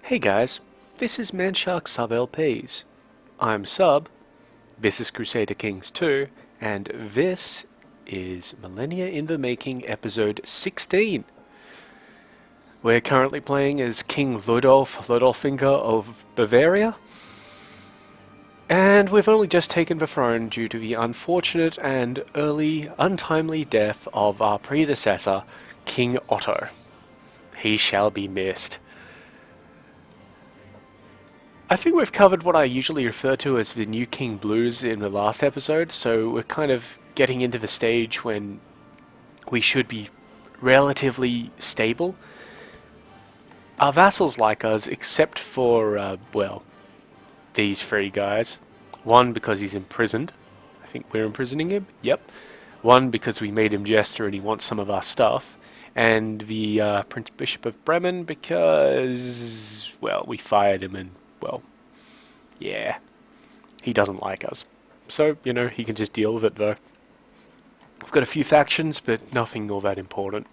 Hey guys, this is Manshark Sub LPs. I'm Sub, this is Crusader Kings II, and this is Millennia in the Making episode 16. We're currently playing as King Ludolfinger of Bavaria, and we've only just taken the throne due to the unfortunate and early, untimely death of our predecessor, King Otto. He shall be missed. I think we've covered what I usually refer to as the New King Blues in the last episode, so we're kind of getting into the stage when we should be relatively stable. Our vassals like us, except for, well, these three guys. One, because he's imprisoned. I think we're imprisoning him. Yep. One, because we made him jester and he wants some of our stuff. And the Prince Bishop of Bremen, because, well, we fired him and, well, yeah, he doesn't like us. So, you know, he can just deal with it, though. We've got a few factions, but nothing all that important.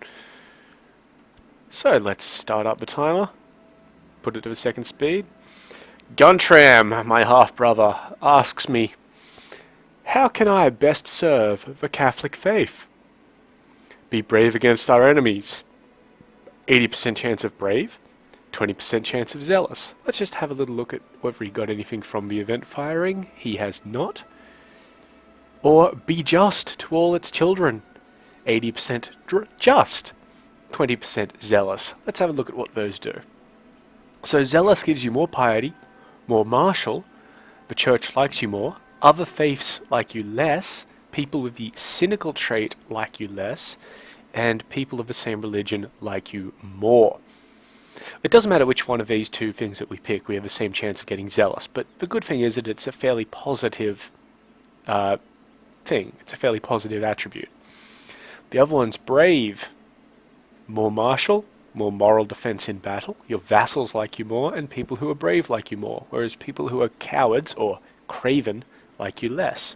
So, let's start up the timer. Put it to the second speed. Guntram, my half-brother, asks me, how can I best serve the Catholic faith? Be brave against our enemies. 80% chance of brave, 20% chance of zealous. Let's just have a little look at whether he got anything from the event firing. He has not. Or be just to all its children. 80% just, 20% zealous. Let's have a look at what those do. So zealous gives you more piety, more martial, the church likes you more, other faiths like you less, people with the cynical trait like you less, and people of the same religion like you more. It doesn't matter which one of these two things that we pick, we have the same chance of getting zealous, but the good thing is that it's a fairly positive thing. It's a fairly positive attribute. The other one's brave. More martial, more moral defense in battle. Your vassals like you more, and people who are brave like you more, whereas people who are cowards or craven like you less.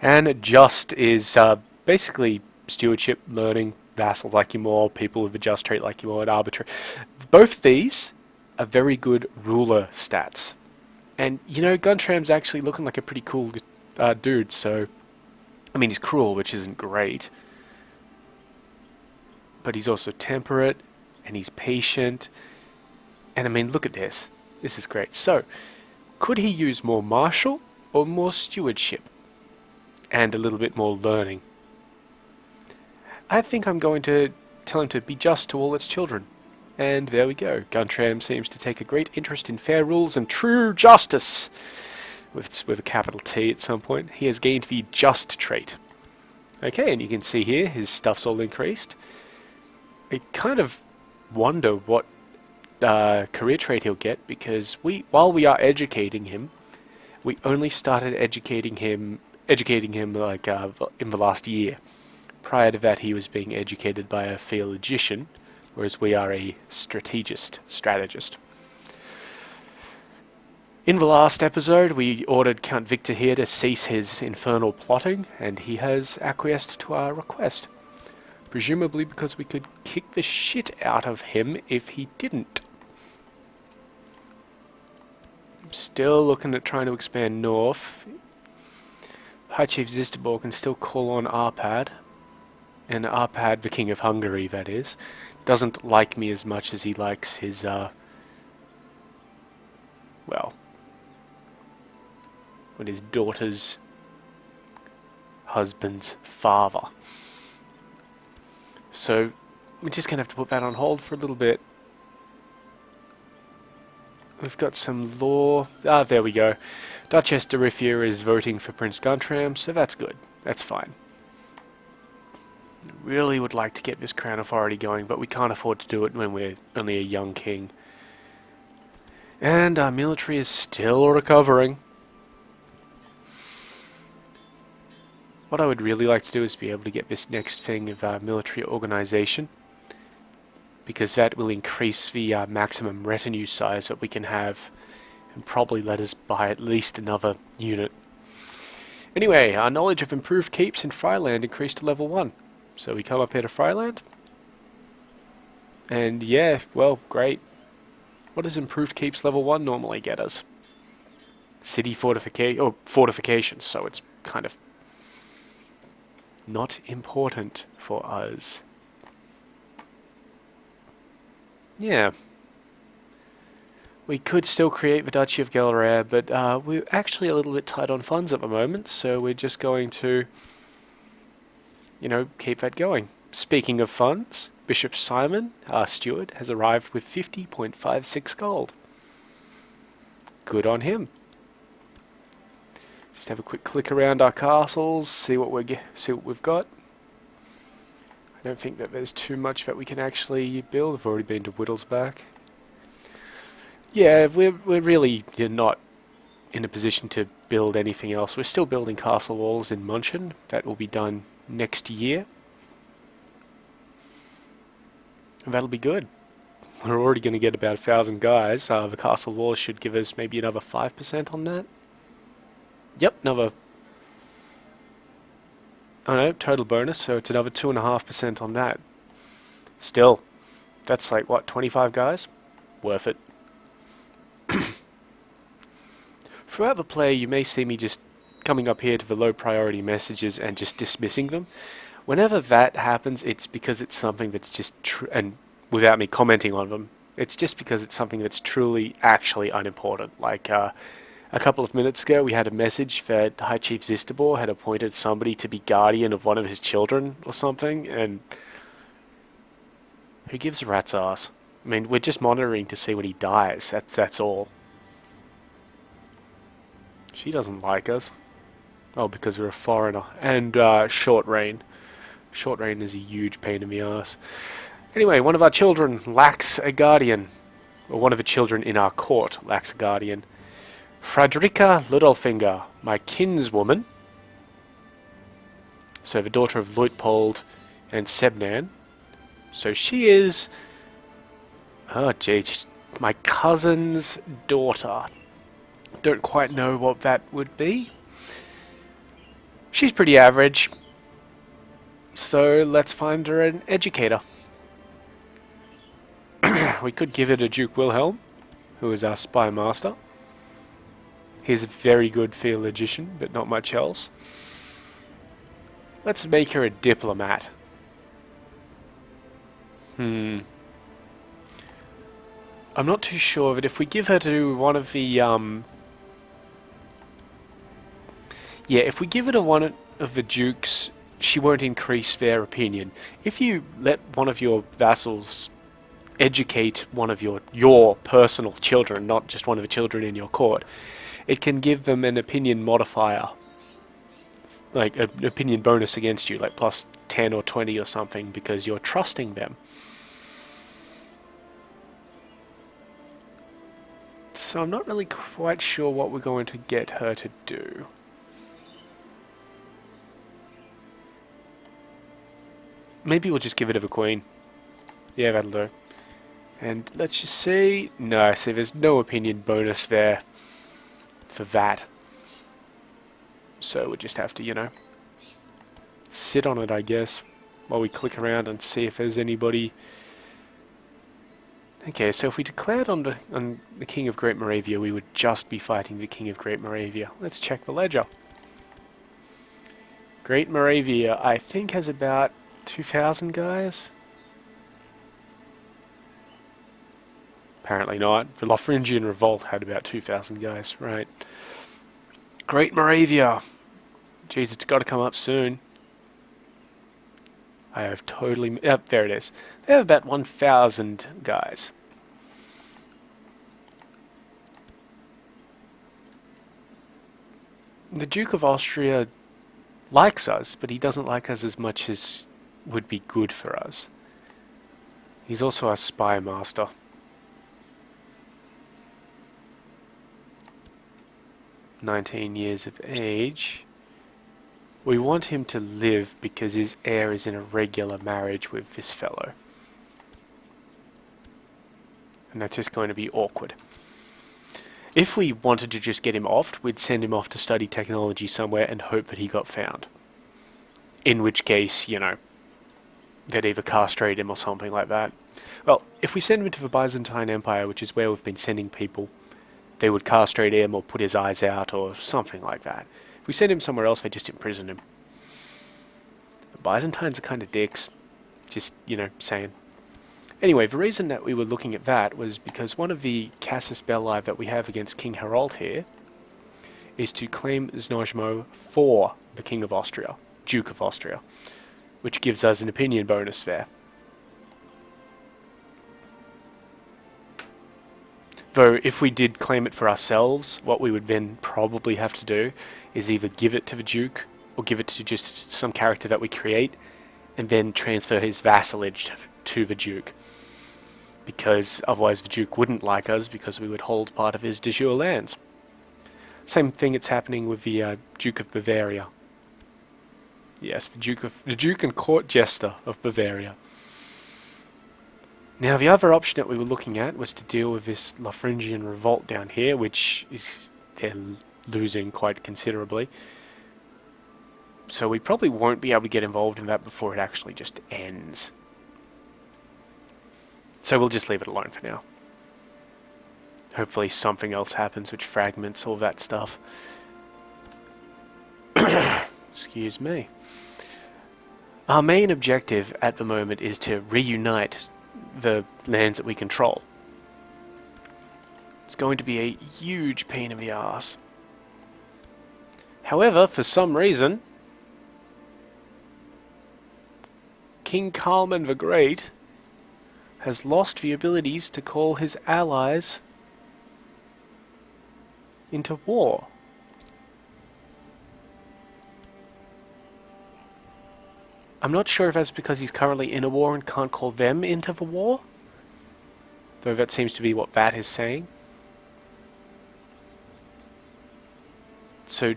And just is basically stewardship, learning, vassals like you more, people with a just trait like you more, and arbitrary. Both of these are very good ruler stats. And, you know, Guntram's actually looking like a pretty cool dude, so... I mean, he's cruel, which isn't great. But he's also temperate, and he's patient. And, I mean, look at this. This is great. So, could he use more martial or more stewardship? And a little bit more learning? I think I'm going to tell him to be just to all its children. And there we go. Guntram seems to take a great interest in fair rules and true justice. With a capital T at some point. He has gained the just trait. Okay, and you can see here his stuff's all increased. I kind of wonder what career trait he'll get, because while we are educating him, we only started educating him like in the last year. Prior to that, he was being educated by a theologician, whereas we are a strategist. In the last episode, we ordered Count Victor here to cease his infernal plotting, and he has acquiesced to our request. Presumably because we could kick the shit out of him if he didn't. I'm still looking at trying to expand north. High Chief Zistobor can still call on Arpad. And Arpad, the King of Hungary, that is, doesn't like me as much as he likes his, well, when his daughter's husband's father. So, we're just going to have to put that on hold for a little bit. We've got some law. Ah, there we go. Duchess de Riffier is voting for Prince Guntram, so that's good. That's fine. Really would like to get this crown authority going, but we can't afford to do it when we're only a young king. And our military is still recovering. What I would really like to do is be able to get this next thing of military organization, because that will increase the maximum retinue size that we can have, and probably let us buy at least another unit. Anyway, our knowledge of improved keeps in Fryland increased to level 1. So we come up here to Fryland. And yeah, well, great. What does improved keeps level 1 normally get us? City fortification, or fortifications, so it's kind of not important for us. Yeah. We could still create the Duchy of Gelrea, but we're actually a little bit tight on funds at the moment, so we're just going to, keep that going. Speaking of funds, Bishop Simon, our steward, has arrived with 50.56 gold. Good on him. Just have a quick click around our castles, see what we've got. I don't think that there's too much that we can actually build. I've already been to Whittlesback. Yeah, we're really not in a position to build anything else. We're still building castle walls in Munchen. That will be done next year. And that'll be good. We're already going to get about 1,000 guys. The castle walls should give us maybe another 5% on that. Yep, another... Oh no, total bonus, so it's another 2.5% on that. Still, that's like, what, 25 guys? Worth it. Throughout the play, you may see me just coming up here to the low priority messages and just dismissing them. Whenever that happens, it's because it's something that's just and without me commenting on them, it's just because it's something that's truly actually unimportant. Like a couple of minutes ago, we had a message that High Chief Zistabor had appointed somebody to be guardian of one of his children or something, and who gives a rat's ass? I mean, we're just monitoring to see when he dies. That's all. She doesn't like us. Oh, because we're a foreigner. And short reign. Short reign is a huge pain in the ass. Anyway, one of our children lacks a guardian. Or one of the children in our court lacks a guardian. Fredrika Ludolfinger, my kinswoman. So the daughter of Luitpold and Sebnan. So she is... Oh, jeez. My cousin's daughter. Don't quite know what that would be. She's pretty average. So let's find her an educator. We could give it to Duke Wilhelm, who is our spy master. He's a very good field logician, but not much else. Let's make her a diplomat. I'm not too sure, but if we give her to one of the, if we give her to one of the dukes, she won't increase their opinion. If you let one of your vassals educate one of your personal children, not just one of the children in your court, it can give them an opinion modifier, like an opinion bonus against you, like plus 10 or 20 or something, because you're trusting them. So I'm not really quite sure what we're going to get her to do. Maybe we'll just give it to the Queen. Yeah, that'll do. And let's just see. No, see, there's no opinion bonus there for that. So we'll just have to, sit on it, I guess, while we click around and see if there's anybody. Okay, so if we declared on the King of Great Moravia, we would just be fighting the King of Great Moravia. Let's check the ledger. Great Moravia, I think, has about 2,000 guys. Apparently not. The Lothringian Revolt had about 2,000 guys, right. Great Moravia. Jeez, it's got to come up soon. I have totally... Yep, there it is. They have about 1,000 guys. The Duke of Austria likes us, but he doesn't like us as much as would be good for us. He's also our spy master. "19 years of age. We want him to live because his heir is in a regular marriage with this fellow. And that's just going to be awkward. If we wanted to just get him off, we'd send him off to study technology somewhere and hope that he got found. In which case, they'd either castrate him or something like that. Well, if we send him into the Byzantine Empire, which is where we've been sending people, they would castrate him or put his eyes out or something like that. If we send him somewhere else, they just imprison him. The Byzantines are kind of dicks. Just, saying. Anyway, the reason that we were looking at that was because one of the casus belli that we have against King Harald here is to claim Znojmo for the King of Austria, Duke of Austria, which gives us an opinion bonus there. Though, if we did claim it for ourselves, what we would then probably have to do is either give it to the Duke, or give it to just some character that we create, and then transfer his vassalage to the Duke. Because otherwise the Duke wouldn't like us, because we would hold part of his de jure lands. Same thing that's happening with the Duke of Bavaria. Yes, the Duke and Court Jester of Bavaria. Now, the other option that we were looking at was to deal with this Lothringian revolt down here, which is they're losing quite considerably. So we probably won't be able to get involved in that before it actually just ends. So we'll just leave it alone for now. Hopefully something else happens which fragments all that stuff. Excuse me. Our main objective at the moment is to reunite the lands that we control. It's going to be a huge pain in the ass. However, for some reason, King Carlman the Great has lost the abilities to call his allies into war. I'm not sure if that's because he's currently in a war and can't call them into the war, though that seems to be what that is saying. So,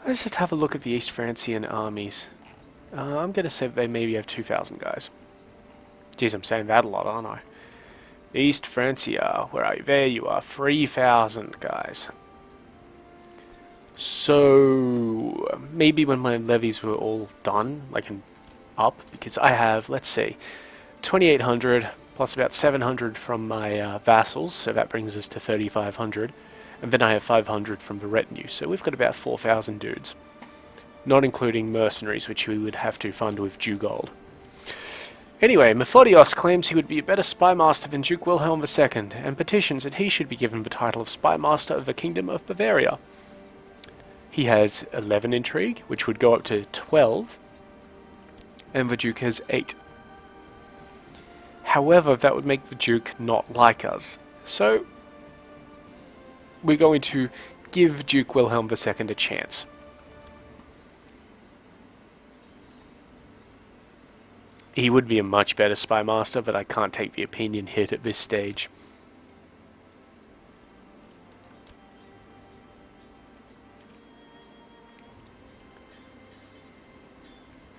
let's just have a look at the East Francian armies. I'm going to say they maybe have 2,000 guys. Jeez, I'm saying that a lot, aren't I? East Francia, where are you? There you are, 3,000 guys. So, maybe when my levies were all done, like up, because I have, let's see, 2,800 plus about 700 from my vassals, so that brings us to 3,500, and then I have 500 from the retinue, so we've got about 4,000 dudes, not including mercenaries, which we would have to fund with due gold. Anyway, Methodios claims he would be a better spymaster than Duke Wilhelm II, and petitions that he should be given the title of spymaster of the Kingdom of Bavaria. He has 11 intrigue, which would go up to 12, and the Duke has 8. However, that would make the Duke not like us. So, we're going to give Duke Wilhelm II a chance. He would be a much better spymaster, but I can't take the opinion hit at this stage.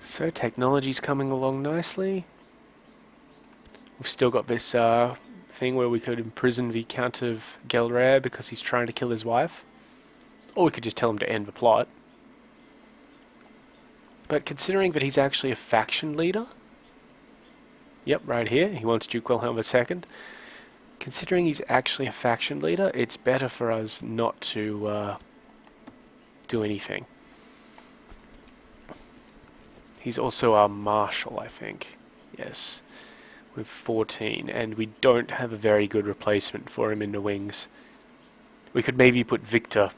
So technology's coming along nicely. We've still got this thing where we could imprison the Count of Gelre because he's trying to kill his wife. Or we could just tell him to end the plot. But considering that he's actually a faction leader... Yep, right here, he wants Duke Wilhelm II. Considering he's actually a faction leader, it's better for us not to do anything. He's also our marshal, I think. Yes, with 14, and we don't have a very good replacement for him in the wings. We could maybe put Victor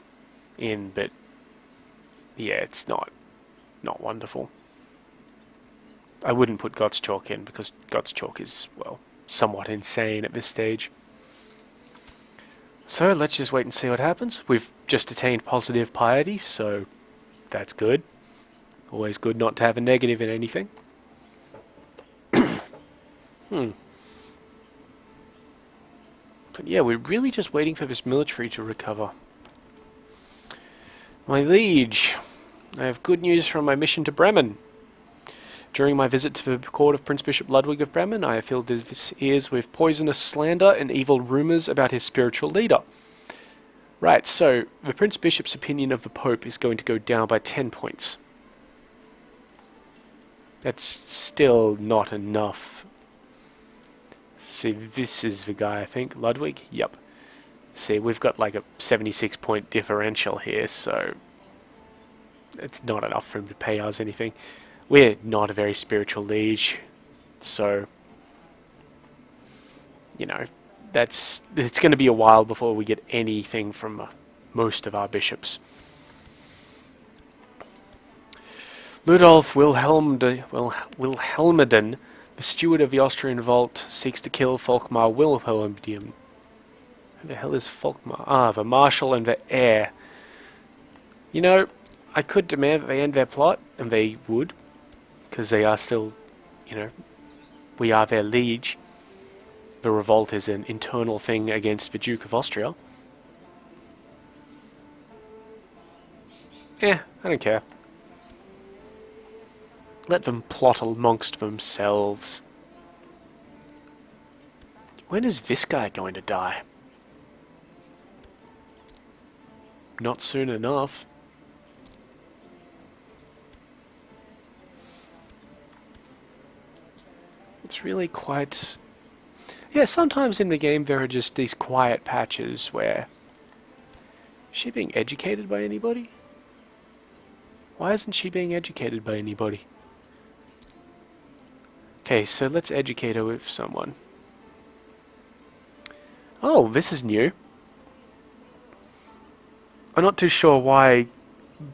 in, but yeah, it's not wonderful. I wouldn't put Gottschalk in, because Gottschalk is, well, somewhat insane at this stage. So let's just wait and see what happens. We've just attained positive piety, so that's good. Always good not to have a negative in anything. But yeah, we're really just waiting for this military to recover. My liege, I have good news from my mission to Bremen. During my visit to the court of Prince Bishop Ludwig of Bremen, I have filled his ears with poisonous slander and evil rumours about his spiritual leader. Right, so the Prince Bishop's opinion of the Pope is going to go down by 10 points. That's still not enough See, this is the guy, I think. Ludwig? Yep. See, we've got like a 76-point differential here, so it's not enough for him to pay us anything. We're not a very spiritual liege, so, you know, it's going to be a while before we get anything from most of our bishops. Ludolf Wilhelmiden, the steward of the Austrian vault, seeks to kill Volkmar Wilhelmdium. Who the hell is Volkmar? Ah, the marshal and the heir. You know, I could demand that they end their plot, and they would, because they are still, you know, we are their liege. The revolt is an internal thing against the Duke of Austria. I don't care. Let them plot amongst themselves. When is this guy going to die? Not soon enough. It's really quite... Yeah, sometimes in the game there are just these quiet patches where... Is she being educated by anybody? Why isn't she being educated by anybody? Okay, so let's educate her with someone. Oh, this is new. I'm not too sure why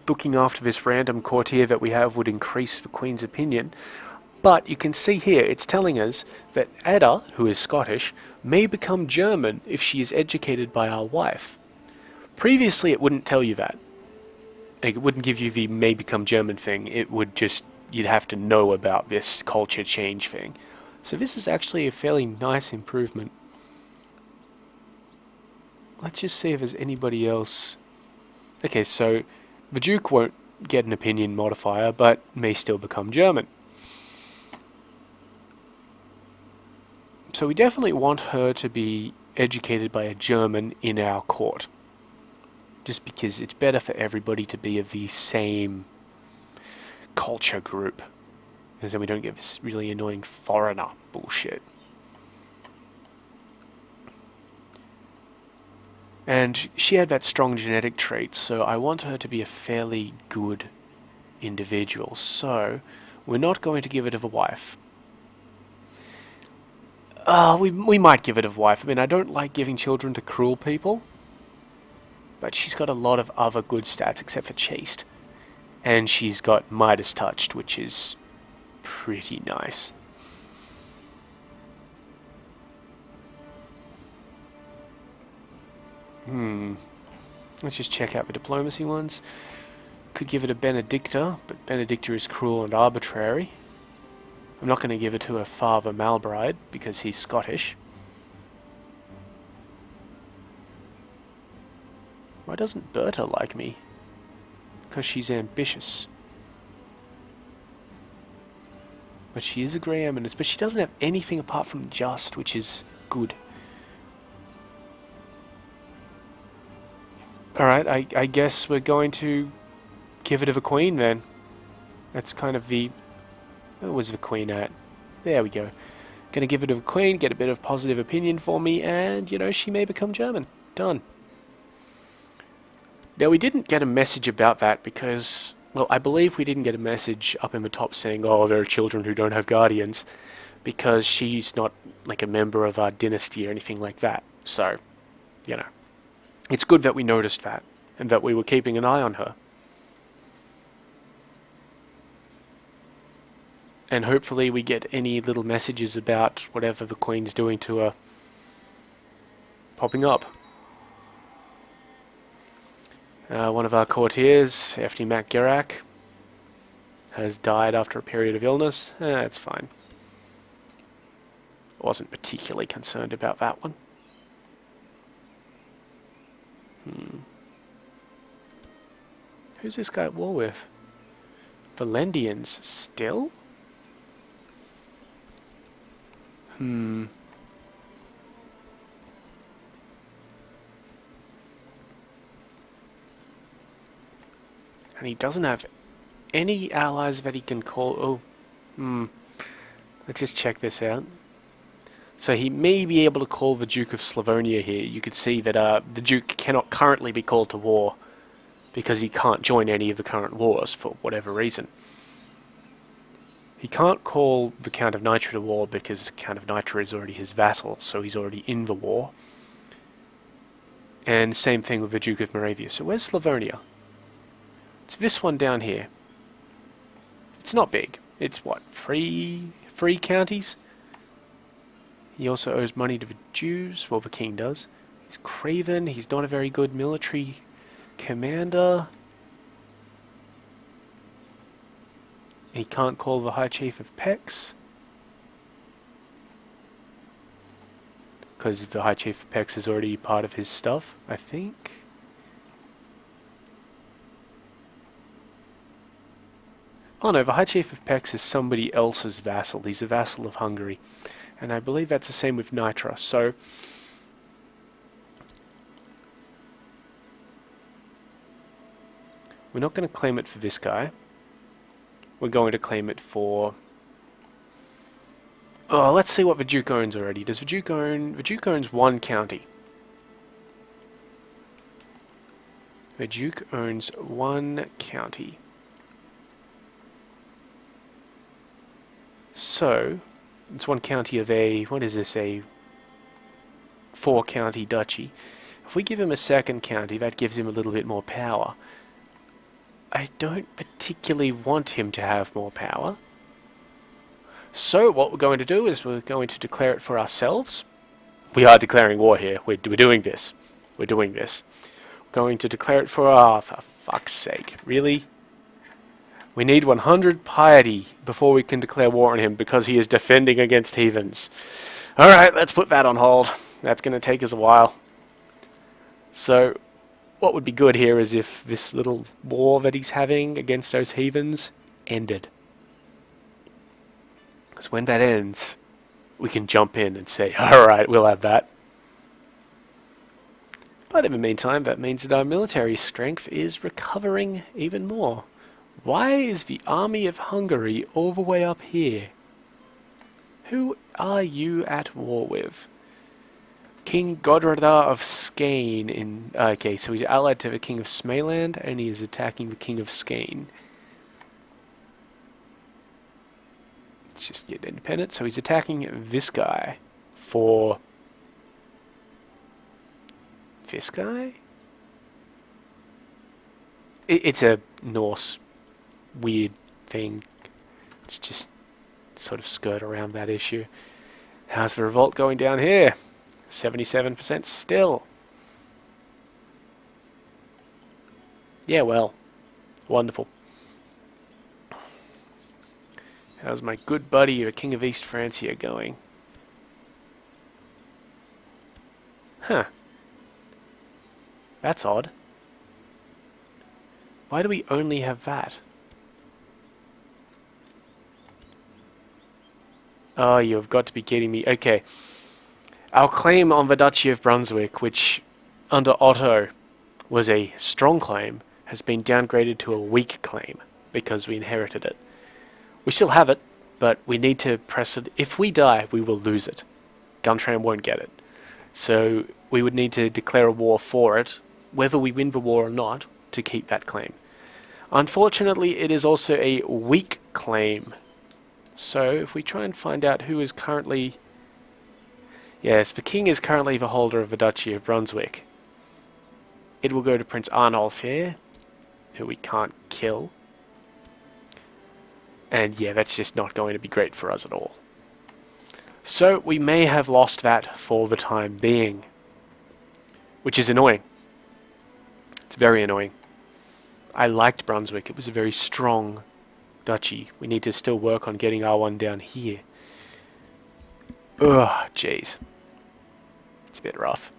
looking after this random courtier that we have would increase the Queen's opinion, but you can see here it's telling us that Ada, who is Scottish, may become German if she is educated by our wife. Previously it wouldn't tell you that. Like, it wouldn't give you the may become German thing, it would just... You'd have to know about this culture change thing. So this is actually a fairly nice improvement. Let's just see if there's anybody else. Okay, so the Duke won't get an opinion modifier, but may still become German. So we definitely want her to be educated by a German in our court. Just because it's better for everybody to be of the same culture group, because then we don't get this really annoying foreigner bullshit. And she had that strong genetic trait, so I want her to be a fairly good individual. So we're not going to give it of a wife. We might give it of a wife. I mean, I don't like giving children to cruel people, but she's got a lot of other good stats except for chaste. And she's got Midas touched, which is pretty nice. Let's just check out the diplomacy ones. Could give it a Benedicta, but Benedicta is cruel and arbitrary. I'm not going to give it to her father Malbride, because he's Scottish. Why doesn't Berta like me? Because she's ambitious. But she is a Grey Eminence, but she doesn't have anything apart from just, which is good. Alright, I guess we're going to give it of a Queen then. That's kind of the... Where was the Queen at? There we go. Gonna give it of a Queen, get a bit of positive opinion for me, and, you know, she may become German. Done. Now, we didn't get a message about that because, well, I believe we didn't get a message up in the top saying, oh, there are children who don't have guardians, because she's not, like, a member of our dynasty or anything like that. So, you know, it's good that we noticed that, and that we were keeping an eye on her. And hopefully we get any little messages about whatever the Queen's doing to her popping up. One of our courtiers, FD Mac Gerak, has died after a period of illness. That's fine. Wasn't particularly concerned about that one. Who's this guy at war with? Valendians still? And he doesn't have any allies that he can call. Oh, let's just check this out. So he may be able to call the Duke of Slavonia here. You could see that the Duke cannot currently be called to war because he can't join any of the current wars for whatever reason. He can't call the Count of Nitra to war because Count of Nitra is already his vassal, so he's already in the war. And same thing with the Duke of Moravia. So where's Slavonia? It's this one down here. It's not big. It's what, three counties? He also owes money to the Jews. Well, the king does. He's craven. He's not a very good military commander. He can't call the High Chief of Pex, because the High Chief of Pex is already part of his stuff, I think. Oh no, the High Chief of Pex is somebody else's vassal. He's a vassal of Hungary. And I believe that's the same with Nitra. So we're not going to claim it for this guy. We're going to claim it for... Oh, let's see what the Duke owns already. Does the Duke own... The Duke owns one county. The Duke owns one county. So, it's one county of a... What is this? A 4-county duchy. If we give him a second county, that gives him a little bit more power. I don't particularly want him to have more power. So what we're going to do is we're going to declare it for ourselves. We are declaring war here. We're doing this. We're doing this. We're going to declare it for for fuck's sake. Really? We need 100 piety before we can declare war on him because he is defending against heathens. Alright, let's put that on hold. That's going to take us a while. So, what would be good here is if this little war that he's having against those heathens ended. Because when that ends, we can jump in and say, alright, we'll have that. But in the meantime, that means that our military strength is recovering even more. Why is the army of Hungary all the way up here? Who are you at war with? King Godredar of Skane in... okay, so he's allied to the King of Smaland, and he is attacking the King of Skane. Let's just get independent. So he's attacking this guy for... This guy? It's a Norse weird thing. Let's just sort of skirt around that issue. How's the revolt going down here? 77% still. Yeah, well, wonderful. How's my good buddy, the King of East Francia, going? Huh. That's odd. Why do we only have that? Oh, you have got to be kidding me. Okay. Our claim on the Duchy of Brunswick, which under Otto was a strong claim, has been downgraded to a weak claim because we inherited it. We still have it, but we need to press it. If we die, we will lose it. Guntram won't get it. So we would need to declare a war for it, whether we win the war or not, to keep that claim. Unfortunately, it is also a weak claim. So if we try and find out who is currently... Yes, the king is currently the holder of the Duchy of Brunswick. It will go to Prince Arnulf here, who we can't kill. And yeah, that's just not going to be great for us at all. So we may have lost that for the time being, which is annoying. It's very annoying. I liked Brunswick. It was a very strong duchy. We need to still work on getting our one down here. Ugh, jeez. It's a bit rough.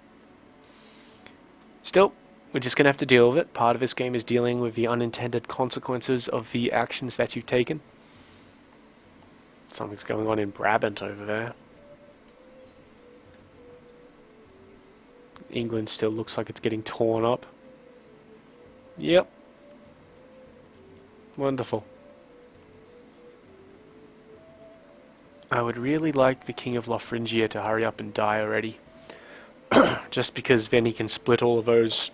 Still, we're just going to have to deal with it. Part of this game is dealing with the unintended consequences of the actions that you've taken. Something's going on in Brabant over there. England still looks like it's getting torn up. Yep. Wonderful. I would really like the King of Lothringia to hurry up and die already. Just because then he can split all of those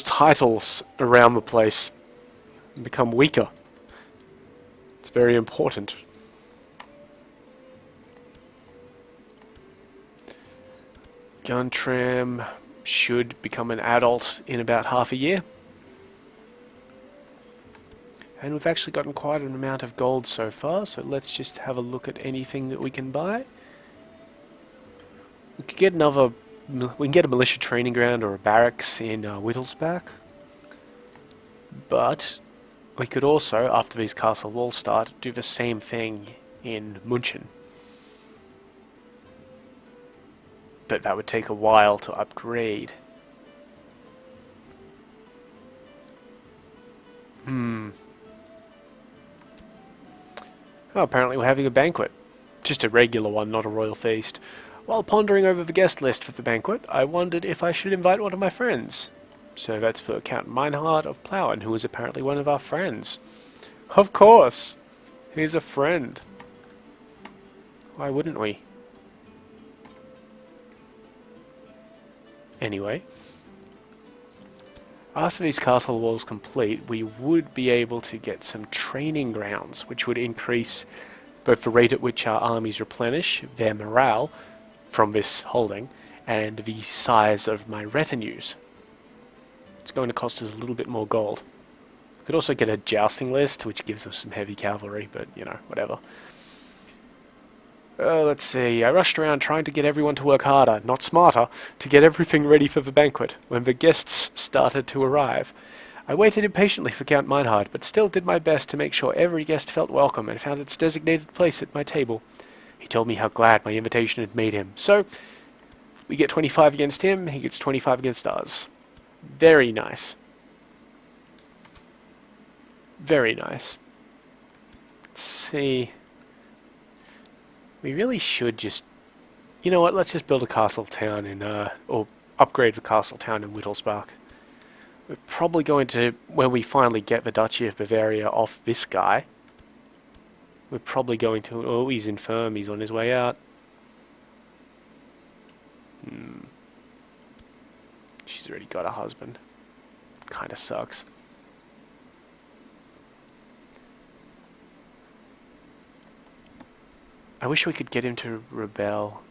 titles around the place and become weaker. It's very important. Guntram should become an adult in about half a year. And we've actually gotten quite an amount of gold so far, so let's just have a look at anything that we can buy. We could get we can get a militia training ground or a barracks in Wittelsbach. But we could also, after these castle walls start, do the same thing in München. But that would take a while to upgrade. Oh, apparently we're having a banquet. Just a regular one, not a royal feast. While pondering over the guest list for the banquet, I wondered if I should invite one of my friends. So that's for Count Meinhard of Plauen, who is apparently one of our friends. Of course! He's a friend. Why wouldn't we? Anyway, after these castle walls complete, we would be able to get some training grounds, which would increase both the rate at which our armies replenish their morale from this holding, and the size of my retinues. It's going to cost us a little bit more gold. We could also get a jousting list, which gives us some heavy cavalry, but, you know, whatever. Let's see, I rushed around trying to get everyone to work harder, not smarter, to get everything ready for the banquet, when the guests started to arrive. I waited impatiently for Count Meinhard, but still did my best to make sure every guest felt welcome and found its designated place at my table. He told me how glad my invitation had made him. So, we get 25 against him, he gets 25 against us. Very nice. Very nice. Let's see. We really should just... You know what, let's just build a castle town in, or upgrade the castle town in Wittelsbach. We're probably going to, when we finally get the Duchy of Bavaria off this guy, we're probably going to... Oh, he's infirm, he's on his way out. She's already got a husband. Kinda sucks. I wish we could get him to rebel.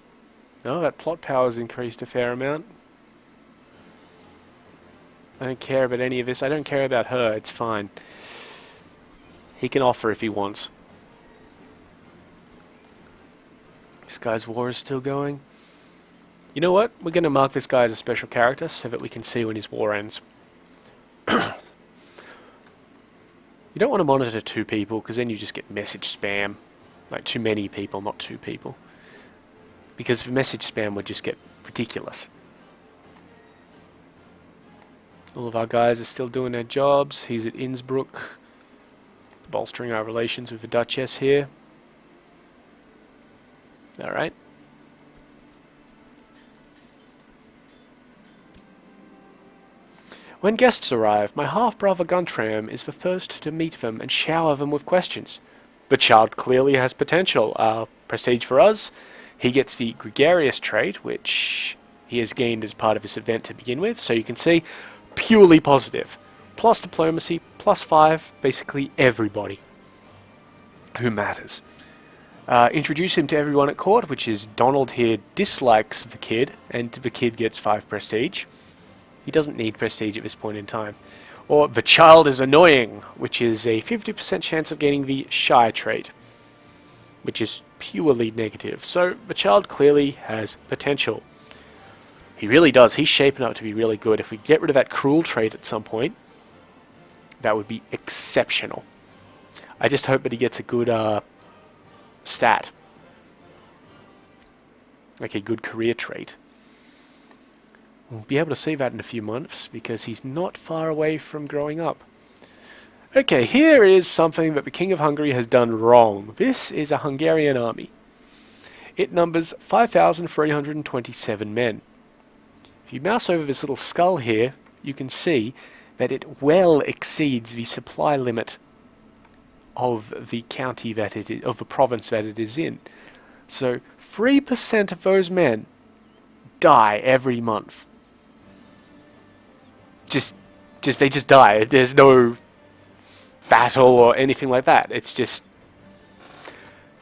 No, that plot power's increased a fair amount. I don't care about any of this. I don't care about her. It's fine. He can offer if he wants. This guy's war is still going. You know what? We're going to mark this guy as a special character so that we can see when his war ends. You don't want to monitor 2 people because then you just get message spam. Like too many people, not 2 people. Because the message spam would just get ridiculous. All of our guys are still doing their jobs. He's at Innsbruck, bolstering our relations with the Duchess here. Alright. When guests arrive, my half-brother Guntram is the first to meet them and shower them with questions. The child clearly has potential. Prestige for us. He gets the gregarious trait, which he has gained as part of this event to begin with. So you can see, purely positive. Plus diplomacy, +5, basically everybody who matters. Introduce him to everyone at court, which is Donald here dislikes the kid, and the kid gets 5 prestige. He doesn't need prestige at this point in time. Or the child is annoying, which is a 50% chance of gaining the shy trait, which is purely negative. So the child clearly has potential. He really does. He's shaping up to be really good. If we get rid of that cruel trait at some point, that would be exceptional. I just hope that he gets a good stat. Like a good career trait. We'll be able to see that in a few months because he's not far away from growing up. Okay, here is something that the King of Hungary has done wrong. This is a Hungarian army. It numbers 5,327 men. If you mouse over this little skull here, you can see that it well exceeds the supply limit of the county that it is, of the province that it is in. So 3% of those men die every month. Just they just die. There's no battle or anything like that. It's just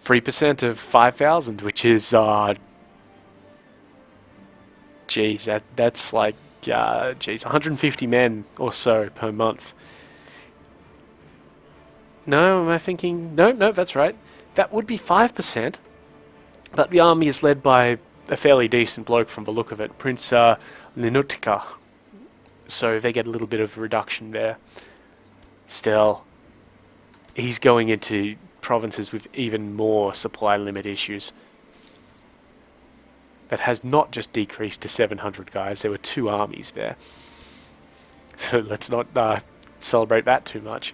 3% of 5,000, which is geez, that's like geez, 150 men or so per month. No, am I thinking? No, that's right. That would be 5%, but the army is led by a fairly decent bloke from the look of it, Prince Linutka. So they get a little bit of a reduction there. Still, he's going into provinces with even more supply limit issues. That has not just decreased to 700 guys, there were 2 armies there. So let's not celebrate that too much.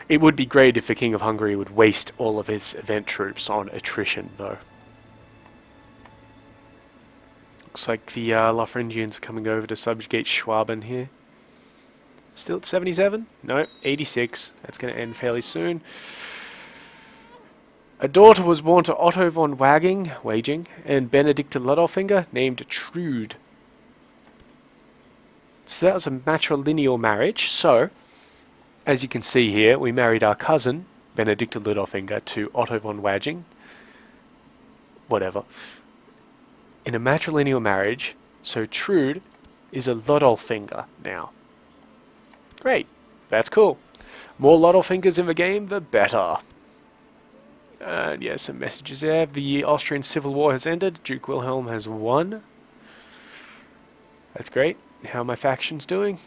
It would be great if the King of Hungary would waste all of his event troops on attrition, though. Looks like the Lotharingians coming over to subjugate Schwaben here. Still at 77? No, 86. That's going to end fairly soon. A daughter was born to Otto von Waging and Benedicta Ludolfinger, named Trude. So that was a matrilineal marriage. So, as you can see here, we married our cousin, Benedicta Ludolfinger, to Otto von Waging. Whatever. In a matrilineal marriage, so Trude is a Ludolfinger now. Great. That's cool. More Ludolfingers in the game, the better. Yeah, some messages there. The Austrian Civil War has ended. Duke Wilhelm has won. That's great. How are my factions doing?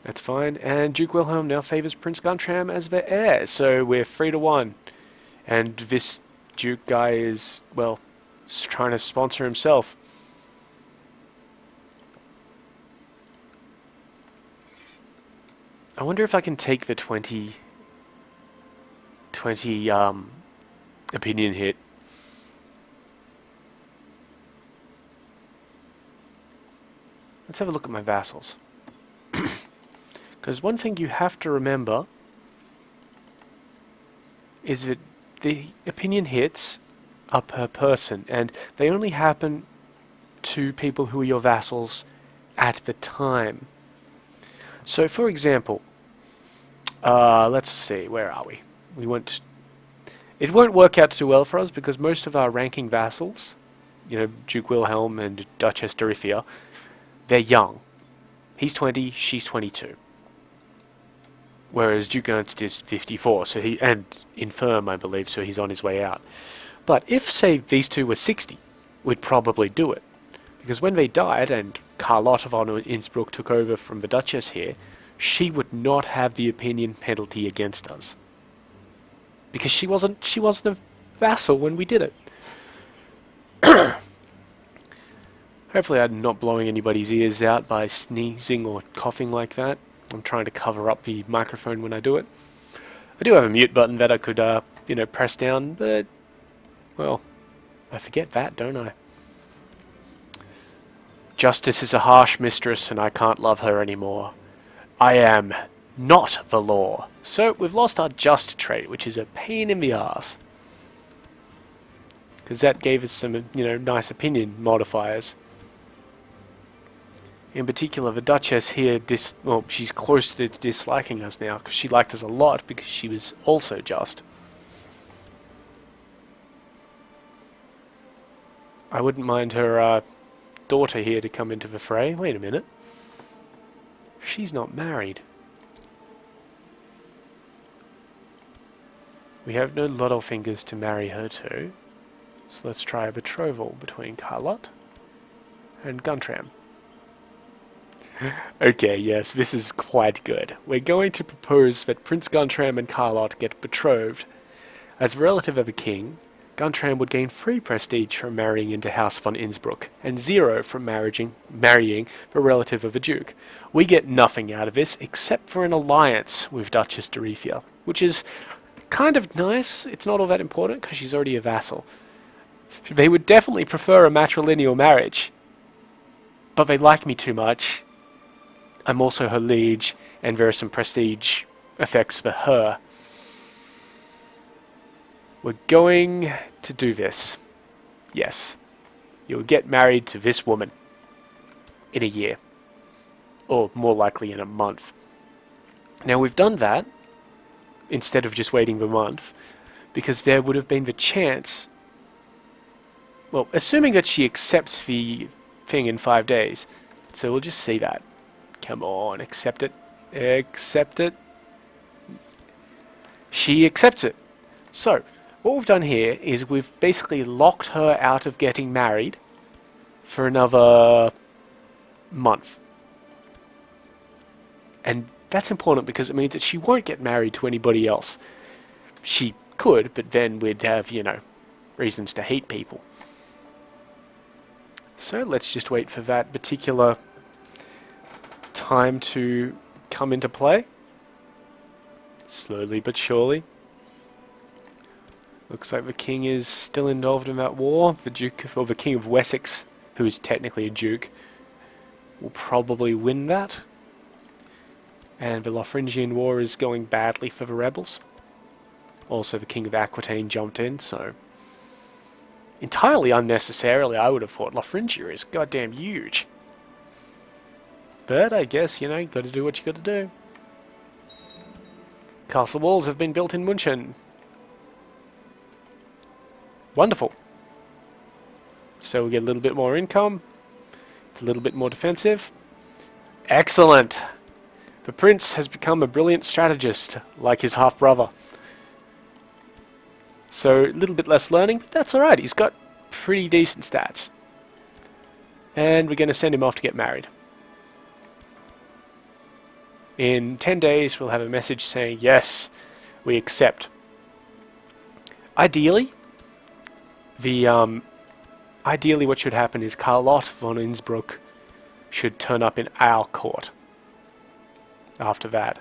That's fine. And Duke Wilhelm now favours Prince Guntram as the heir. So we're 3-1. And this Duke guy is, well, trying to sponsor himself. I wonder if I can take the 20 opinion hit. Let's have a look at my vassals. Because one thing you have to remember is that the opinion hits are per person, and they only happen to people who are your vassals at the time. So, for example, let's see, where are we? It won't work out too well for us because most of our ranking vassals, you know, Duke Wilhelm and Duchess Dorithia, they're young. He's 20, she's 22. Whereas Duke Ernst is 54, so and infirm, I believe, so he's on his way out. But if, say, these two were 60, we'd probably do it. Because when they died and Carlotta von Innsbruck took over from the Duchess here, she would not have the opinion penalty against us. Because she wasn't a vassal when we did it. Hopefully I'm not blowing anybody's ears out by sneezing or coughing like that. I'm trying to cover up the microphone when I do it. I do have a mute button that I could, press down, but, well, I forget that, don't I? Justice is a harsh mistress and I can't love her anymore. I am not the law. So we've lost our just trait, which is a pain in the arse. Because that gave us some, nice opinion modifiers. In particular, the Duchess here, she's close to disliking us now, because she liked us a lot, because she was also just. I wouldn't mind her daughter here to come into the fray. Wait a minute. She's not married. We have no Ludolfingers to marry her to, so let's try a betrothal between Carlotte and Guntram. Okay, yes, this is quite good. We're going to propose that Prince Guntram and Carlotte get betrothed. As a relative of a king, Guntram would gain 3 prestige from marrying into House von Innsbruck, and 0 from marrying the relative of a duke. We get nothing out of this except for an alliance with Duchess Dorithia, which is kind of nice. It's not all that important because she's already a vassal. They would definitely prefer a matrilineal marriage, but they like me too much. I'm also her liege, and there are some prestige effects for her. We're going to do this. Yes. You'll get married to this woman in a year. Or more likely in a month. Now we've done that instead of just waiting the month because there would have been the chance, well, assuming that she accepts the thing in 5 days, so we'll just see that. Come on, accept it. Accept it. She accepts it. So, what we've done here is we've basically locked her out of getting married for another month. And that's important because it means that she won't get married to anybody else. She could, but then we'd have, you know, reasons to hate people. So let's just wait for that particular time to come into play. Slowly but surely. Looks like the king is still involved in that war. The Duke, or the King of Wessex, who is technically a duke, will probably win that. And the Lothringian War is going badly for the rebels. Also, the King of Aquitaine jumped in, so entirely unnecessarily, I would have thought. Lothringia is goddamn huge. But I guess, you know, you got to do what you got to do. Castle walls have been built in München. Wonderful. So we get a little bit more income. It's a little bit more defensive. Excellent. The prince has become a brilliant strategist, like his half-brother. So, a little bit less learning, but that's alright. He's got pretty decent stats. And we're going to send him off to get married. In 10 days, we'll have a message saying, yes, we accept. Ideally, ideally what should happen is Carlotte von Innsbruck should turn up in our court. After that.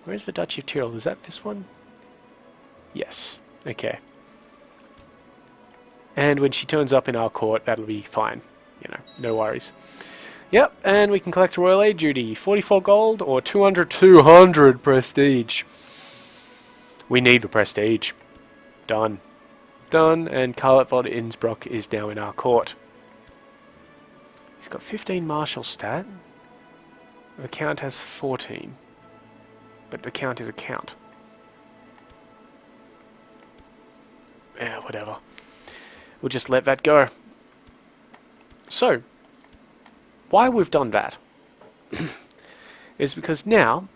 Where's the Duchy of Tyrol? Is that this one? Yes. Okay. And when she turns up in our court, that'll be fine. You know, no worries. Yep, and we can collect royal aid duty. 44 gold or 200 prestige. We need the prestige. Done. Done, and Carlotte von Innsbruck is now in our court. He's got 15 martial stat. The count has 14. But the count is a count. Yeah, whatever. We'll just let that go. So, why we've done that is because now,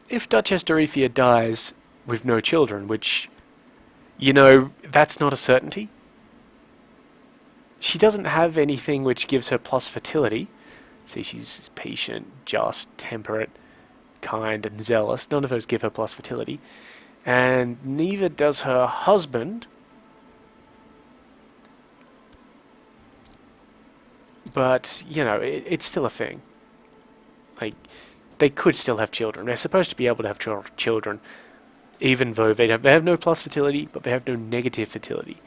if Duchess Dorithia dies with no children, which, you know, that's not a certainty. She doesn't have anything which gives her plus fertility. See, she's patient, just, temperate, kind, and zealous. None of those give her plus fertility. And neither does her husband. But, you know, it's still a thing. Like, they could still have children. They're supposed to be able to have children, even though they have no plus fertility, but they have no negative fertility.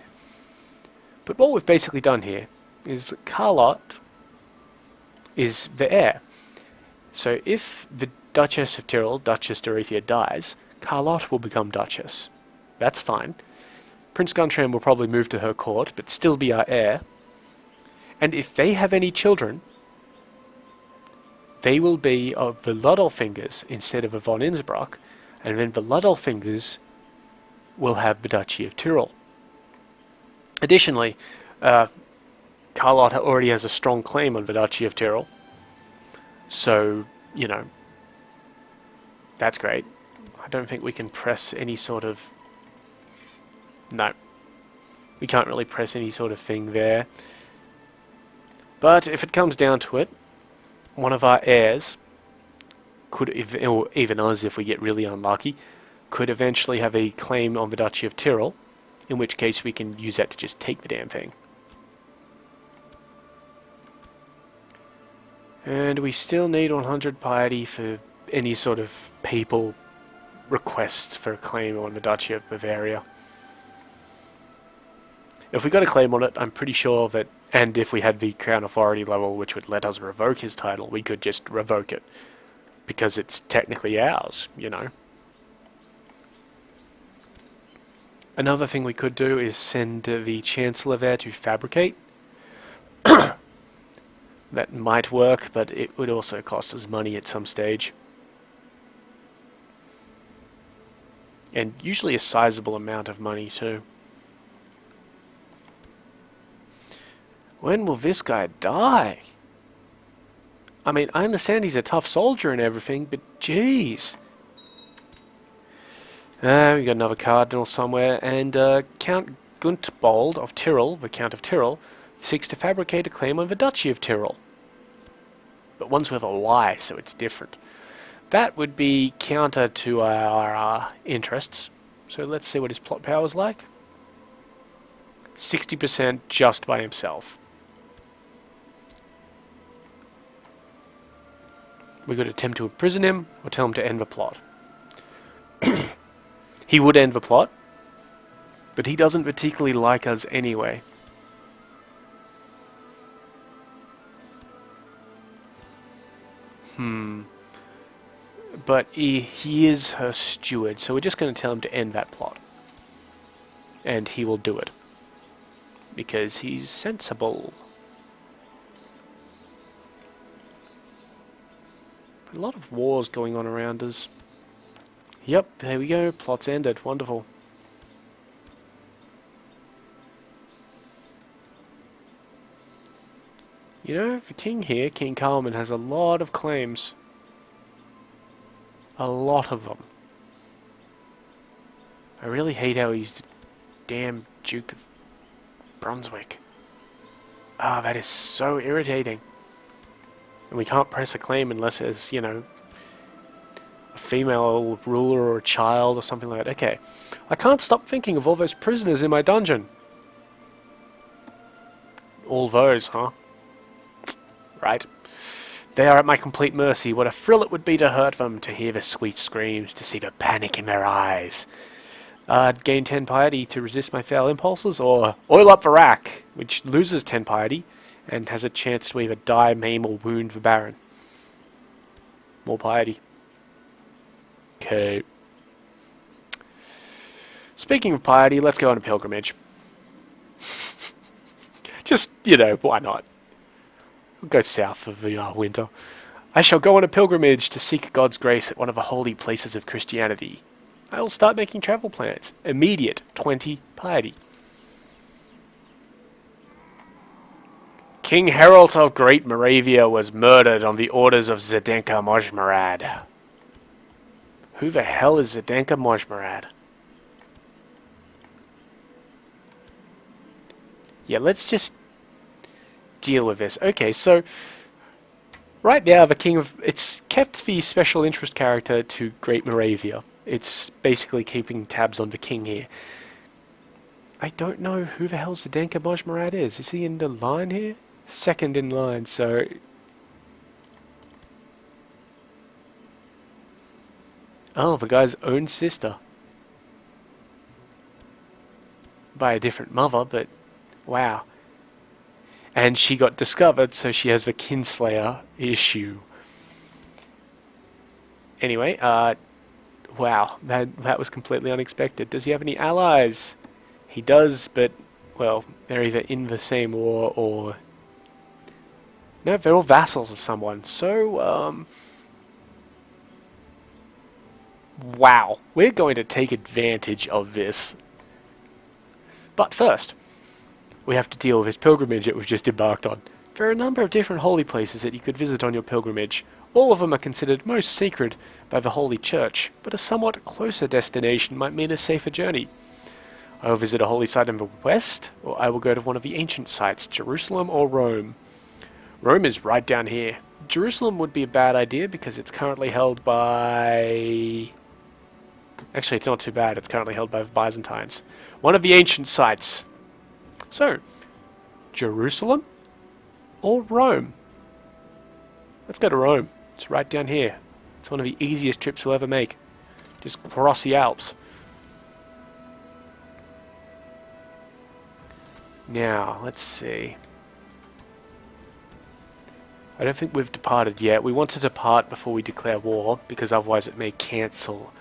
But what we've basically done here is Carlotte is the heir. So if the Duchess of Tyrol, Duchess Dorithia, dies, Carlotte will become Duchess. That's fine. Prince Guntram will probably move to her court, but still be our heir. And if they have any children, they will be of the Ludolfingers instead of a von Innsbruck, and then the Ludolfingers will have the Duchy of Tyrol. Additionally, Carlotte already has a strong claim on the Duchy of Tyrol, so, you know, that's great. I don't think we can press any sort of... No. We can't really press any sort of thing there. But if it comes down to it, one of our heirs could, or even us if we get really unlucky, could eventually have a claim on the Duchy of Tyrol, in which case we can use that to just take the damn thing. And we still need 100 piety for any sort of papal request for a claim on the Duchy of Bavaria. If we got a claim on it, I'm pretty sure that, and if we had the Crown Authority level which would let us revoke his title, we could just revoke it. Because it's technically ours, you know. Another thing we could do is send the Chancellor there to fabricate. That might work, but it would also cost us money at some stage. And usually a sizable amount of money too. When will this guy die? I mean, I understand he's a tough soldier and everything, but jeez. We got another cardinal somewhere, and Count Guntbold of Tyrol, the Count of Tyrol, seeks to fabricate a claim on the Duchy of Tyrol. But one's with a Y, so it's different. That would be counter to our interests. So let's see what his plot power is like. 60% just by himself. We could attempt to imprison him, or tell him to end the plot. He would end the plot, but he doesn't particularly like us anyway. But he is her steward, so we're just going to tell him to end that plot. And he will do it. Because he's sensible. A lot of wars going on around us. Yep, there we go. Plot's ended. Wonderful. You know, the king here, King Carlman, has a lot of claims. A lot of them. I really hate how he's the damn Duke of Brunswick. Ah, that is so irritating. And we can't press a claim unless there's, you know, a female ruler or a child or something like that. Okay. I can't stop thinking of all those prisoners in my dungeon. All those, huh? Right. They are at my complete mercy. What a thrill it would be to hurt them, to hear their sweet screams, to see the panic in their eyes. Gain 10 piety to resist my foul impulses, or oil up the rack, which loses 10 piety, and has a chance to either die, maim, or wound the Baron. More piety. Okay. Speaking of piety, let's go on a pilgrimage. Just, you know, why not? We'll go south of the winter. I shall go on a pilgrimage to seek God's grace at one of the holy places of Christianity. I will start making travel plans. Immediate 20 piety. King Harold of Great Moravia was murdered on the orders of Zdenka Mojmurad. Who the hell is Zdenka Mojmurad? Yeah, let's just deal with this. Okay, so right now the king of... It's kept the special interest character to Great Moravia. It's basically keeping tabs on the king here. I don't know who the hell Zdenka Mojmurad is. Is he in the line here? Second in line, so... Oh, the guy's own sister. By a different mother, but... Wow. And she got discovered, so she has the Kinslayer issue. Anyway, wow, that was completely unexpected. Does he have any allies? He does, but, well, they're either in the same war or... No, they're all vassals of someone. So, wow, we're going to take advantage of this. But first, we have to deal with his pilgrimage that we've just embarked on. There are a number of different holy places that you could visit on your pilgrimage. All of them are considered most sacred by the Holy Church, but a somewhat closer destination might mean a safer journey. I will visit a holy site in the west, or I will go to one of the ancient sites, Jerusalem or Rome. Rome is right down here. Jerusalem would be a bad idea because it's currently held by... Actually, it's not too bad. It's currently held by the Byzantines. One of the ancient sites. So, Jerusalem or Rome? Let's go to Rome. It's right down here. It's one of the easiest trips we'll ever make. Just cross the Alps. Now, let's see. I don't think we've departed yet. We want to depart before we declare war, because otherwise it may cancel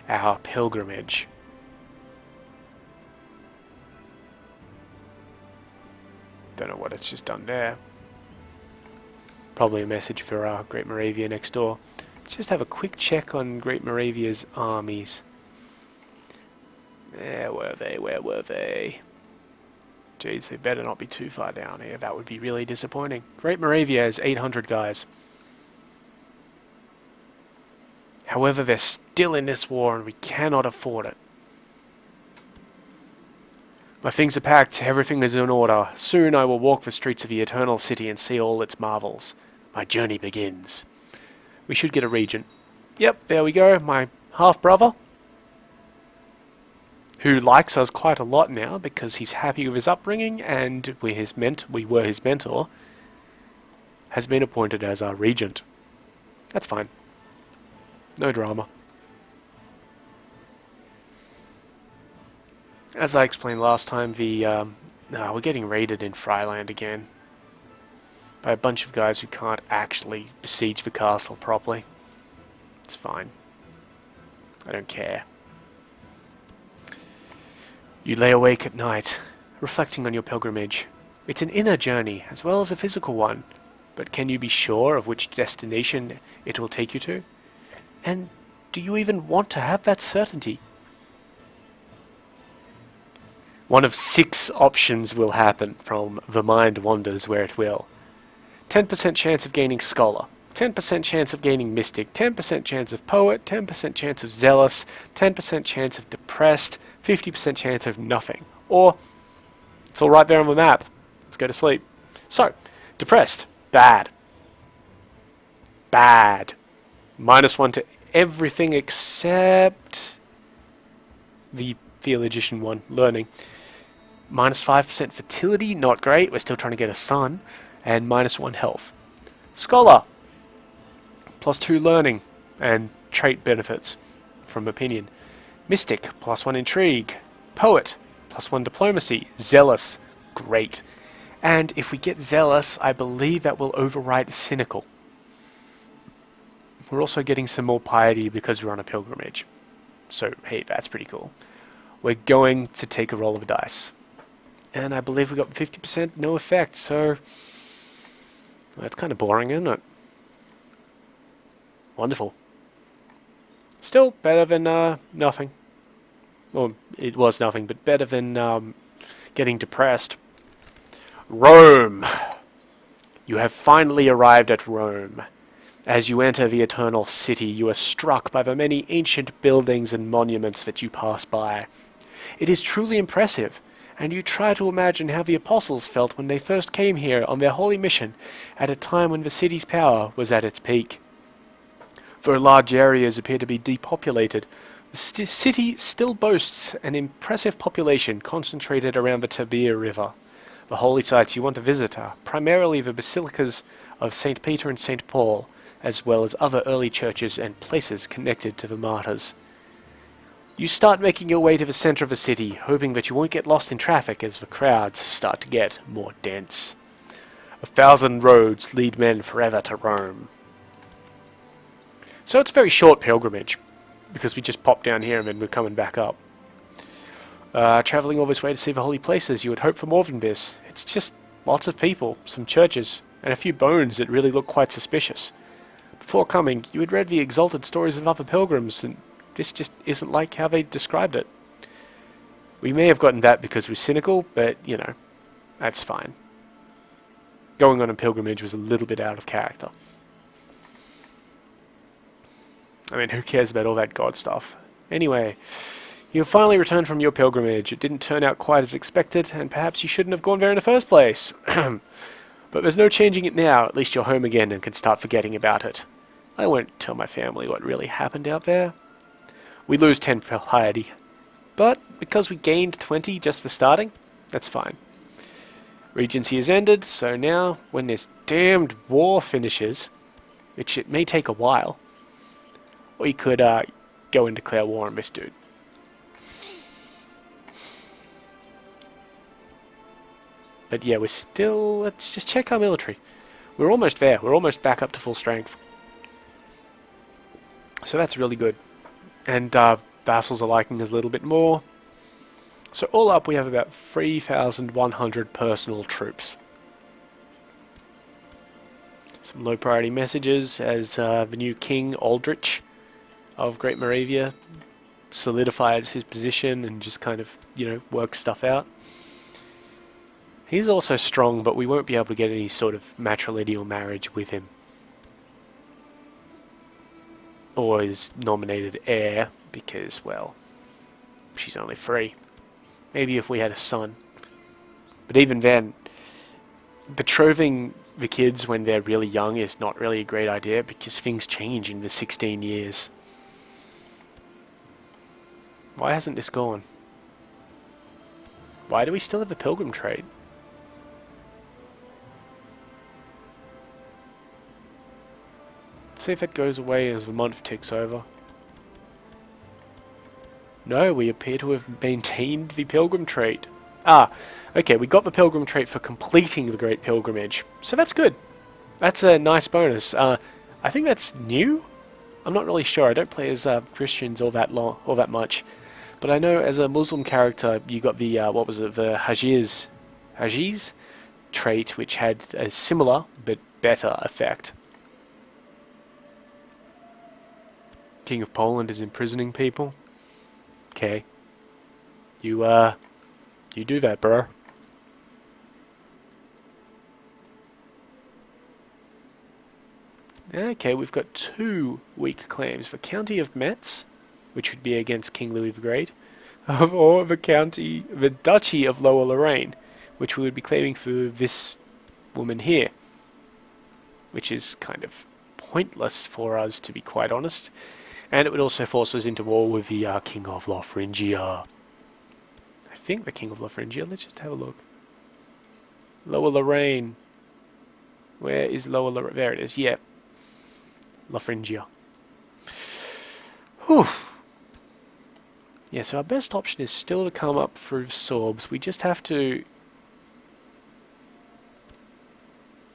our pilgrimage. don't know what it's just done there. Probably a message for Great Moravia next door. Let's just have a quick check on Great Moravia's armies. Where were they? Where were they? Jeez, they better not be too far down here. That would be really disappointing. Great Moravia has 800 guys. However, they're still in this war and we cannot afford it. My things are packed, everything is in order. Soon I will walk the streets of the Eternal City and see all its marvels. My journey begins. We should get a regent. Yep, there we go, my half-brother, who likes us quite a lot now because he's happy with his upbringing and we were his mentor, has been appointed as our regent. That's fine. No drama. As I explained last time, we're getting raided in Fryland again by a bunch of guys who can't actually besiege the castle properly. It's fine. I don't care. You lay awake at night, reflecting on your pilgrimage. It's an inner journey, as well as a physical one, but can you be sure of which destination it will take you to? And do you even want to have that certainty? One of 6 options will happen from the mind wanders where it will. 10% chance of gaining Scholar, 10% chance of gaining Mystic, 10% chance of Poet, 10% chance of Zealous, 10% chance of Depressed, 50% chance of nothing. Or, it's all right there on the map. Let's go to sleep. So, Depressed, bad. Bad. -1 to everything except the Theologician one, Learning. -5% fertility, not great. We're still trying to get a son. And -1 health. Scholar, +2 learning and trait benefits from opinion. Mystic, +1 intrigue. Poet, +1 diplomacy. Zealous, great. And if we get Zealous, I believe that will override Cynical. We're also getting some more piety because we're on a pilgrimage. So, hey, that's pretty cool. We're going to take a roll of the dice. And I believe we got 50% no effect, so that's kind of boring, isn't it? Wonderful. Still better than nothing. Well, it was nothing, but better than getting depressed. Rome! You have finally arrived at Rome. As you enter the Eternal City, you are struck by the many ancient buildings and monuments that you pass by. It is truly impressive, and you try to imagine how the apostles felt when they first came here on their holy mission at a time when the city's power was at its peak. Though large areas appear to be depopulated, the city still boasts an impressive population concentrated around the Tiber River. The holy sites you want to visit are primarily the basilicas of St. Peter and St. Paul, as well as other early churches and places connected to the martyrs. You start making your way to the center of the city, hoping that you won't get lost in traffic as the crowds start to get more dense. 1,000 roads lead men forever to Rome. So it's a very short pilgrimage, because we just popped down here and then we're coming back up. Traveling all this way to see the holy places, you would hope for more than this. It's just lots of people, some churches, and a few bones that really look quite suspicious. Before coming, you had read the exalted stories of other pilgrims, and this just isn't like how they described it. We may have gotten that because we're cynical, but, you know, that's fine. Going on a pilgrimage was a little bit out of character. I mean, who cares about all that God stuff? Anyway, you have finally returned from your pilgrimage. It didn't turn out quite as expected, and perhaps you shouldn't have gone there in the first place. But there's no changing it now. At least you're home again and can start forgetting about it. I won't tell my family what really happened out there. We lose 10 piety, but because we gained 20 just for starting, that's fine. Regency has ended, so now, when this damned war finishes, which it may take a while, we could go and declare war on this dude. But yeah, we're still... let's just check our military. We're almost there. We're almost back up to full strength. So that's really good. And vassals are liking us a little bit more. So all up we have about 3,100 personal troops. Some low priority messages as the new King Aldrich of Great Moravia solidifies his position and just kind of, works stuff out. He's also strong, but we won't be able to get any sort of matrilineal marriage with him. Or his nominated heir, because, well, she's only 3. Maybe if we had a son. But even then, betrothing the kids when they're really young is not really a great idea because things change in the 16 years. Why hasn't this gone? Why do we still have the pilgrim trade? Let's see if it goes away as the month ticks over. No, we appear to have maintained the pilgrim trait. Ah, okay, we got the pilgrim trait for completing the Great Pilgrimage. So that's good. That's a nice bonus. I think that's new? I'm not really sure. I don't play as Christians all that much. But I know as a Muslim character, you got the, what was it, the Hajiz trait, which had a similar but better effect. King of Poland is imprisoning people. Okay. You do that, bro. Okay, we've got 2 weak claims. The County of Metz, which would be against King Louis the Great, or the Duchy of Lower Lorraine, which we would be claiming for this woman here. Which is kind of pointless for us, to be quite honest. And it would also force us into war with the King of Lothringia. I think the King of Lothringia. Let's just have a look. Lower Lorraine. Where is Lower Lorraine? There it is. Yeah. Lothringia. Whew. Yeah, so our best option is still to come up through Sorbs. We just have to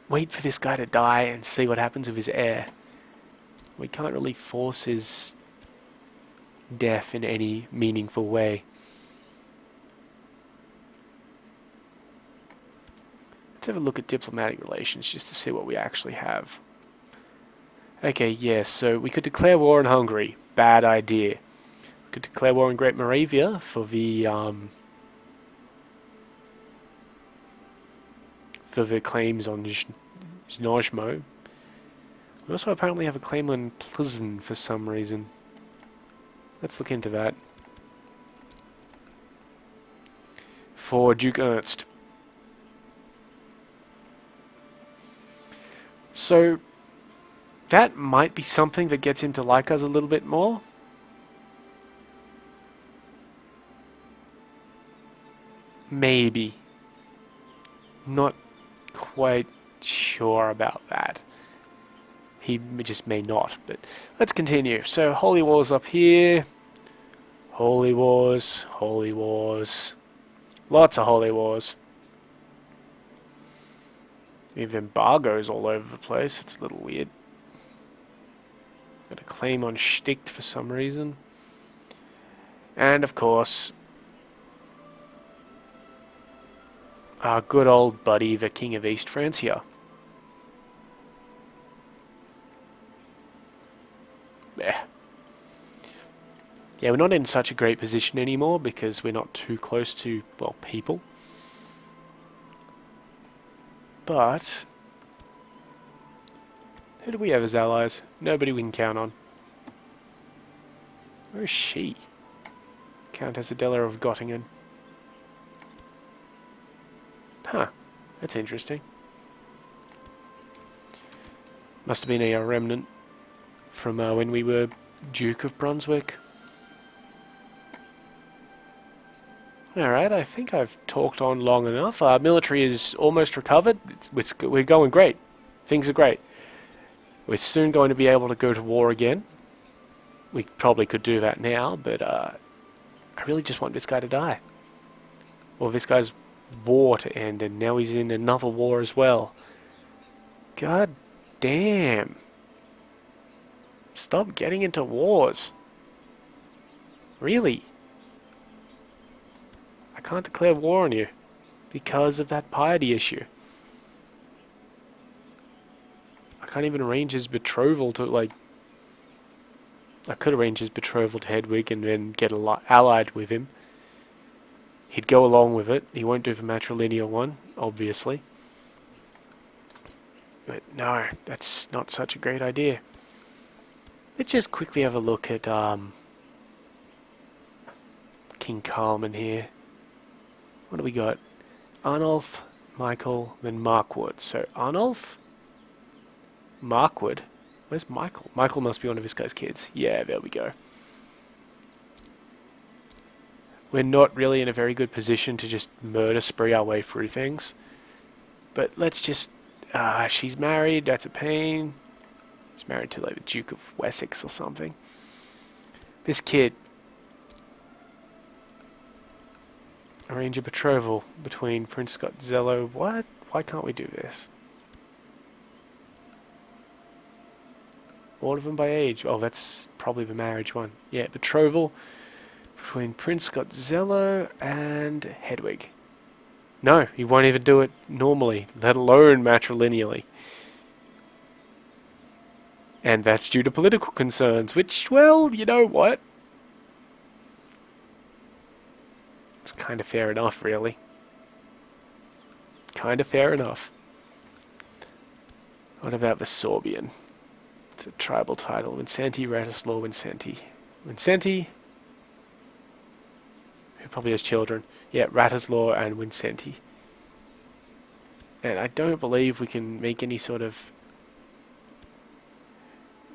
wait for this guy to die and see what happens with his heir. We can't really force his death in any meaningful way. Let's have a look at diplomatic relations just to see what we actually have. Okay, yeah, so we could declare war on Hungary. Bad idea. We could declare war on Great Moravia for the claims on Znojmo. We also apparently have a claim on Plzeň for some reason. Let's look into that. For Duke Ernst. So, that might be something that gets him to like us a little bit more. Maybe. Not quite sure about that. He just may not, but let's continue. So, Holy Wars up here. Holy Wars, Holy Wars. Lots of Holy Wars. We have embargoes all over the place. It's a little weird. Got a claim on Sticht for some reason. And, of course, our good old buddy, the King of East Francia. Yeah, we're not in such a great position anymore because we're not too close to, well, people. But who do we have as allies? Nobody we can count on. Where is she? Countess Adela of Göttingen. Huh, that's interesting. Must have been a remnant from when we were Duke of Brunswick. Alright, I think I've talked on long enough. Our military is almost recovered. We're going great. Things are great. We're soon going to be able to go to war again. We probably could do that now, but I really just want this guy to die. Or this guy's war to end, and now he's in another war as well. God damn. Stop getting into wars. Really? I can't declare war on you because of that piety issue. I can't even arrange his betrothal to, like... I could arrange his betrothal to Hedwig and then get allied with him. He'd go along with it. He won't do the matrilineal one, obviously. But no, that's not such a great idea. Let's just quickly have a look at King Carlman here. What do we got? Arnulf, Michael, then Markwood. So Arnulf, Markwood. Where's Michael? Michael must be one of this guy's kids. Yeah, there we go. We're not really in a very good position to just murder spree our way through things. But let's just... she's married, that's a pain. She's married to like the Duke of Wessex or something. This kid... Arrange a betrothal between Prince Scott Zello. What? Why can't we do this? All of them by age. Oh, that's probably the marriage one. Yeah, betrothal between Prince Scott Zello and Hedwig. No, he won't even do it normally, let alone matrilineally. And that's due to political concerns, which, well, you know what? It's kind of fair enough, really. Kind of fair enough. What about the Sorbian? It's a tribal title. Winsanti, Ratislaw, Winsanti. Winsanti, who probably has children. Yeah, Ratislaw and Winsanti. And I don't believe we can make any sort of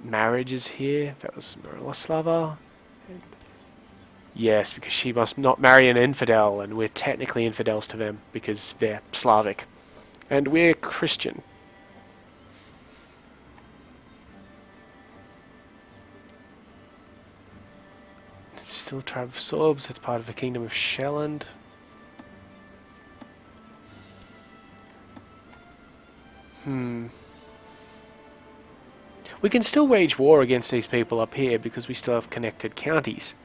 marriages here. That was Miroslava. Yes, because she must not marry an infidel, and we're technically infidels to them because they're Slavic. And we're Christian. It's still a tribe of Sorbs, it's part of the kingdom of Shelland. We can still wage war against these people up here because we still have connected counties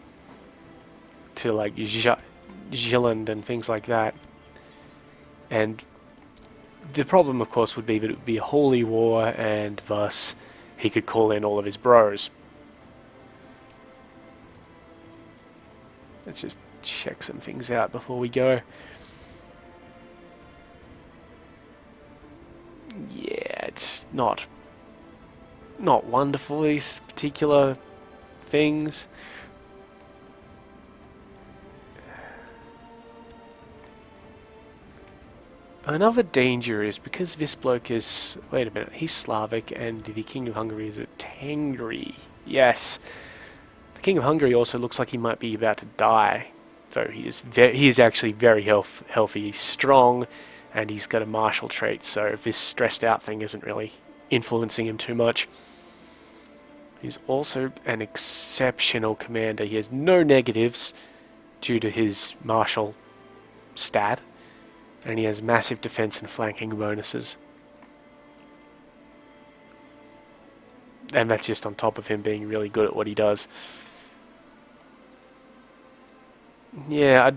to like Gilland and things like that. And the problem, of course, would be that it would be a holy war, and thus he could call in all of his bros. Let's just check some things out before we go. Yeah, it's not wonderful, these particular things. Another danger is because this bloke is... Wait a minute, he's Slavic and the King of Hungary is a Tengri. Yes. The King of Hungary also looks like he might be about to die. So he is actually very healthy. He's strong and he's got a martial trait, so this stressed out thing isn't really influencing him too much. He's also an exceptional commander. He has no negatives due to his martial stat. And he has massive defense and flanking bonuses. And that's just on top of him being really good at what he does. Yeah,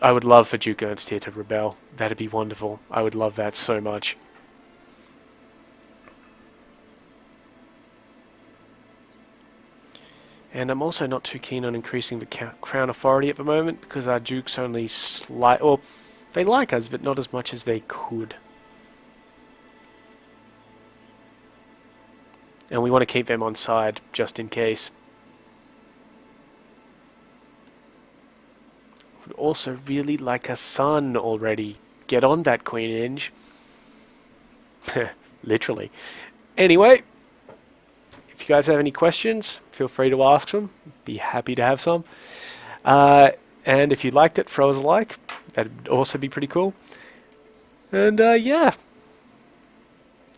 I would love for Duke Ernst here to rebel. That'd be wonderful. I would love that so much. And I'm also not too keen on increasing the crown authority at the moment because our dukes only well, they like us, but not as much as they could. And we want to keep them on side, just in case. Would also really like a son already. Get on that, Queen Inge. Literally. Anyway, if you guys have any questions, feel free to ask them. Be happy to have some. And if you liked it, throw us a like. That'd also be pretty cool. And yeah.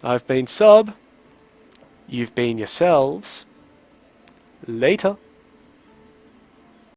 I've been Sub. You've been yourselves. Later.